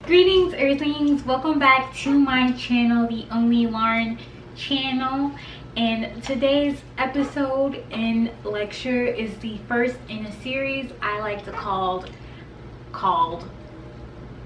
Greetings, Earthlings. Welcome back to my channel, the Only Lauren channel. And today's episode and lecture is the first in a series I like to called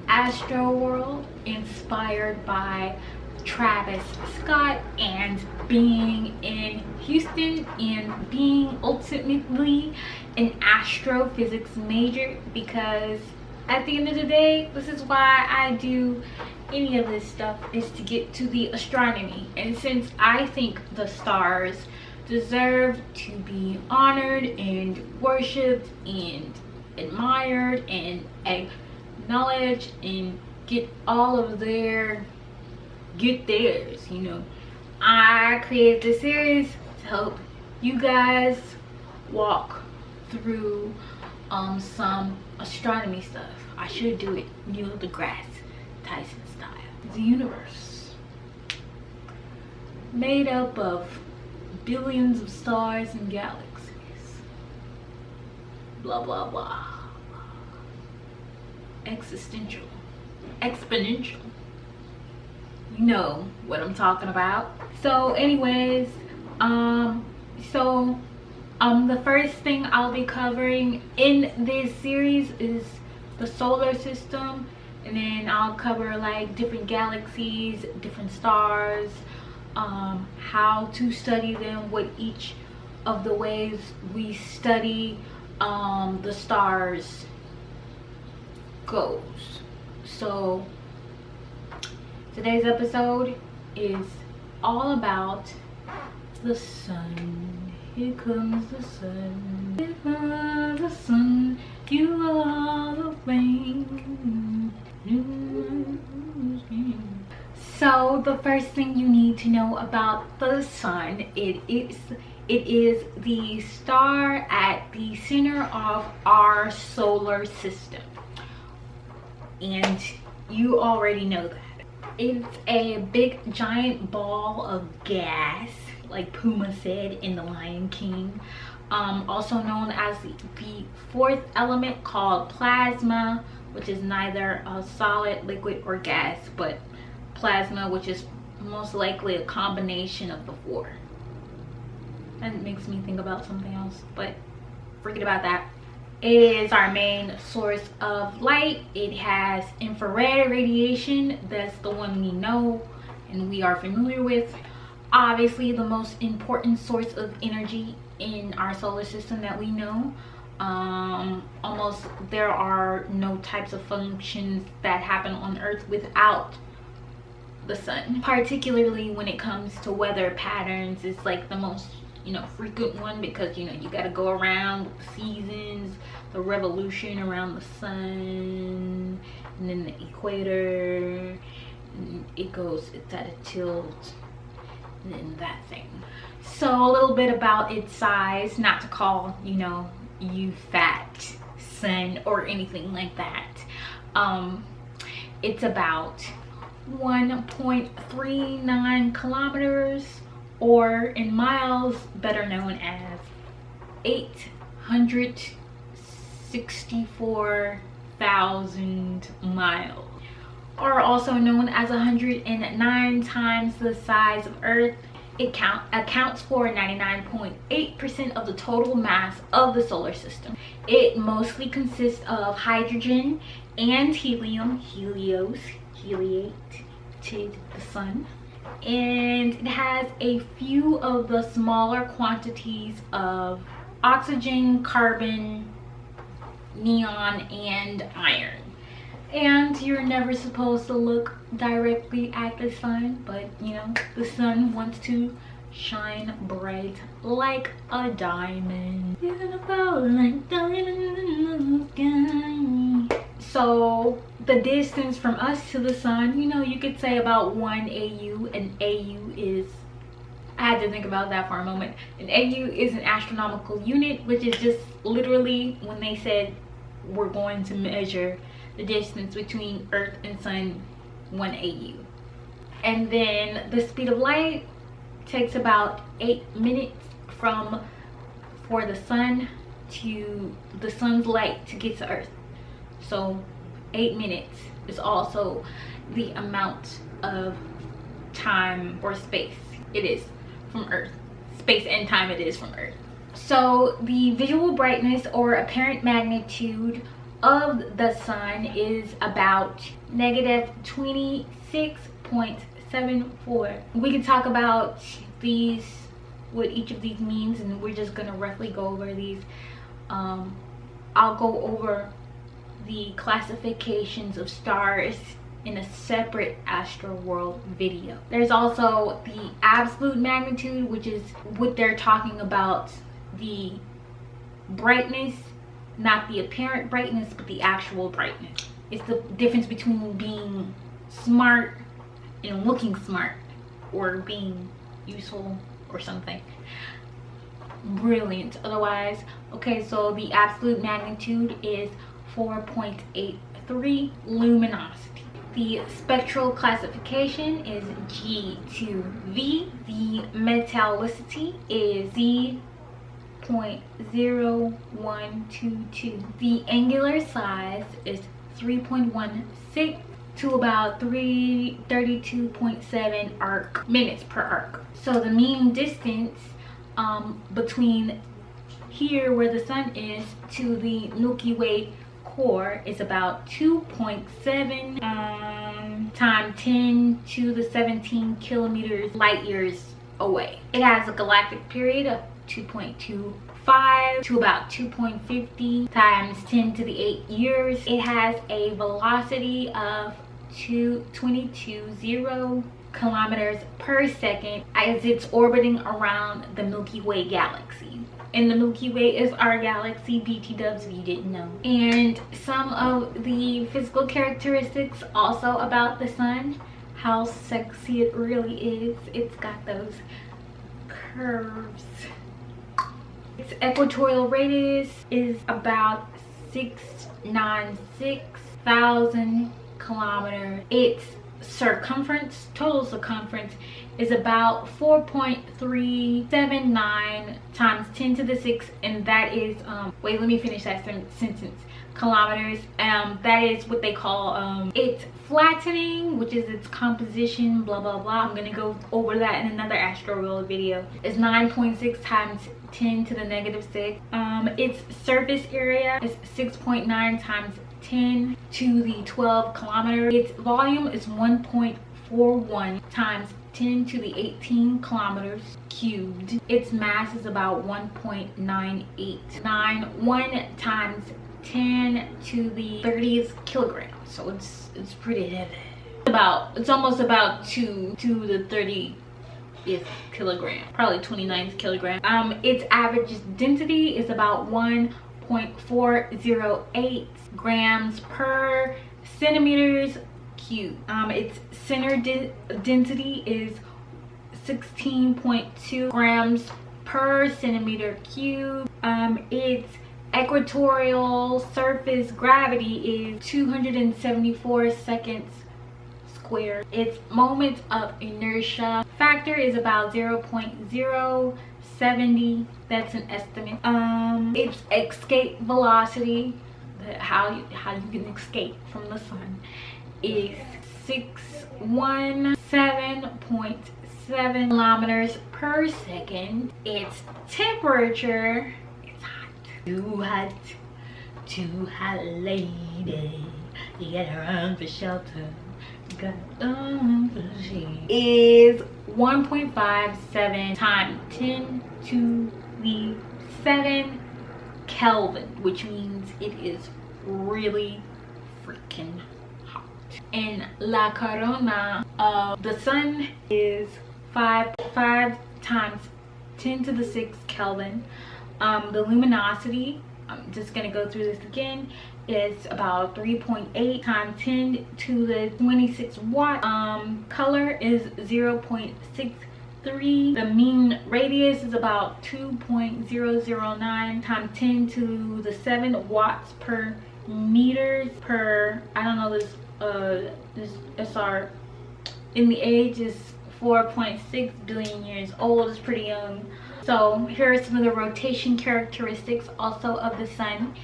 Astroworld, inspired by Travis Scott and being in Houston and being ultimately an astrophysics major, because at the end of the day, this is why I do any of this stuff, is to get to the astronomy. And since I think the stars deserve to be honored and worshipped and admired and acknowledged and get all of theirs, I created this series to help you guys walk through some astronomy stuff. I should do it Neil deGrasse Tyson style. The universe, made up of billions of stars and galaxies. Blah blah blah. Existential, exponential. You know what I'm talking about. So anyways, the first thing I'll be covering in this series is the solar system, and then I'll cover like different galaxies, different stars, how to study them, what each of the ways we study the stars goes. So today's episode is all about the sun. Here comes the sun. Here comes the sun. You are the rain. So the first thing you need to know about the sun, it is the star at the center of our solar system, and you already know that. It's a big giant ball of gas, like Puma said in The Lion King, also known as the fourth element, called plasma, which is neither a solid, liquid, or gas, but plasma, which is most likely a combination of the four. That makes me think about something else, but forget about that. It is our main source of light. It has infrared radiation. That's the one we know and we are familiar with. Obviously, the most important source of energy in our solar system that we know. There are no types of functions that happen on Earth without the sun. Particularly when it comes to weather patterns, it's like the most frequent one, because you got to go around with the seasons, the revolution around the sun, and then the equator, and it's at a tilt, and then that thing. So a little bit about its size, not to call you fat sun or anything like that. It's about 1.39 kilometers, or in miles, better known as 864,000 miles, or also known as 109 times the size of Earth. It accounts for 99.8% of the total mass of the solar system. It mostly consists of hydrogen and helium, heliated the sun. And it has a few of the smaller quantities of oxygen, carbon, neon, and iron. And you're never supposed to look directly at the sun, but the sun wants to shine bright like a diamond. Beautiful like diamonds in the sky. So the distance from us to the sun, you could say about 1 AU. An AU is, I had to think about that for a moment. An AU is an astronomical unit, which is just literally when they said we're going to measure the distance between Earth and sun, 1 AU. And then the speed of light takes about 8 minutes for the sun to the sun's light to get to Earth. So 8 minutes is also the amount of time or space it is from Earth. Space and time it is from Earth. So the visual brightness or apparent magnitude of the sun is about negative 26.74. We can talk about these, what each of these means, and we're just gonna roughly go over these. I'll go over the classifications of stars in a separate Astroworld video. There's also the absolute magnitude, which is what they're talking about, the brightness, not the apparent brightness, but the actual brightness. It's the difference between being smart and looking smart, or being useful or something. Brilliant otherwise. Okay, so the absolute magnitude is 4.83 luminosity. The spectral classification is G to V. The metallicity is Z.0122. The angular size is 3.16 to about 332.7 arc minutes per arc. So the mean distance between here where the sun is to the Milky Way core is about 2.7 times 10 to the 17 kilometers light years away. It has a galactic period of 2.25 to about 2.50 times 10 to the 8 years. It has a velocity of 22.0 kilometers per second as it's orbiting around the Milky Way galaxy. And the Milky Way is our galaxy, BT dubs, if you didn't know. And some of the physical characteristics also about the sun, how sexy it really is. It's got those curves. Its equatorial radius is about 696,000 kilometers. Its circumference, total circumference, is about 4.379 times 10 to the 6, and that is wait, let me finish that sentence. Kilometers. That is what they call its flattening, which is its composition, blah blah blah. I'm gonna go over that in another Astroworld video. It's 9.6 times 10 to the negative 6. Its surface area is 6.9 times 10 to the 12 kilometers. Its volume is 1.41 times 10 to the 18 kilometers cubed. Its mass is about 1.9891 times 10 to the 30th kilogram. So it's pretty heavy. It's almost about 2 to the 30th kilogram, probably 29th kilogram. Its average density is about 1.408 grams per centimeters cube. Its center density is 16.2 grams per centimeter cube. Its equatorial surface gravity is 274 seconds squared. Its moment of inertia factor is about 0.070. That's an estimate. Its escape velocity, how you can escape from the sun, is 617.7 kilometers per second. Its temperature, it's hot. Too hot, lady. You gotta run for shelter. You gotta run for shade. Is 1.57 times 10 to the 7 Kelvin, which means it is really freaking hot. And La Corona of the sun is 5 times 10 to the 6 Kelvin. The luminosity, I'm just gonna go through this again, is about 3.8 times 10 to the 26 watt. Color is 0.63. The mean radius is about 2.009 times 10 to the 7 watts per meters per, I don't know, this SR in the age is 4.6 billion years old. It's pretty young. So here are some of the rotation characteristics also of the sun.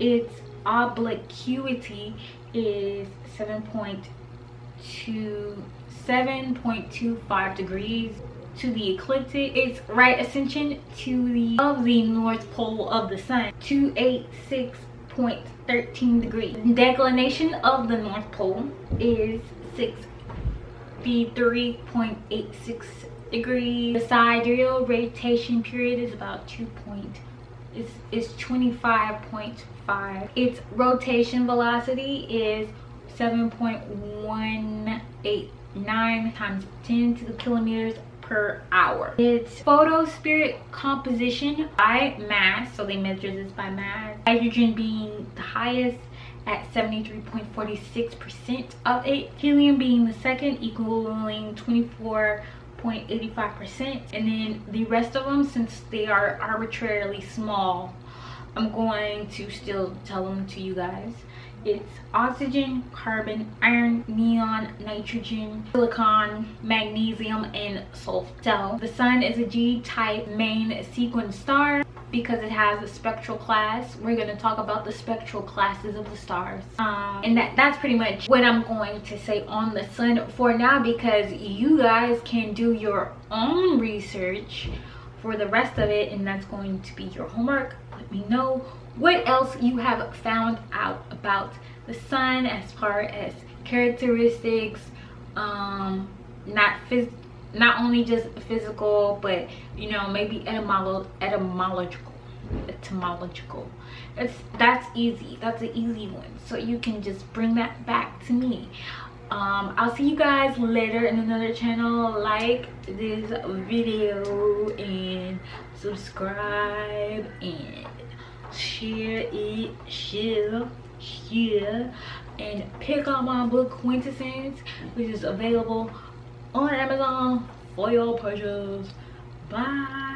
Its obliquity is 7.25 degrees. To the ecliptic, its right ascension to the North Pole of the Sun, 286.13 degrees. The declination of the North Pole is 63.86 degrees. The sidereal rotation period is about 25.5. Its rotation velocity is 7.189 times 10 to the kilometers per hour. Its photosphere composition by mass, so they measure this by mass. Hydrogen being the highest at 73.46% of it. Helium being the second, equaling 24.85%. And then the rest of them, since they are arbitrarily small, I'm going to still tell them to you guys. It's oxygen, carbon, iron, neon, nitrogen, silicon, magnesium, and sulfur. So the Sun is a G-type main sequence star because it has a spectral class. We're going to talk about the spectral classes of the stars. And that's pretty much what I'm going to say on the Sun for now, because you guys can do your own research for the rest of it, and that's going to be your homework. Let me know what else you have found out about the Sun as far as characteristics, not only just physical, but you know, maybe etymological. That's easy. That's an easy one, so you can just bring that back to me. I'll see you guys later in another channel. Like this video and subscribe and share it, share, and pick up my book Quintessence, which is available on Amazon for your purchase. Bye.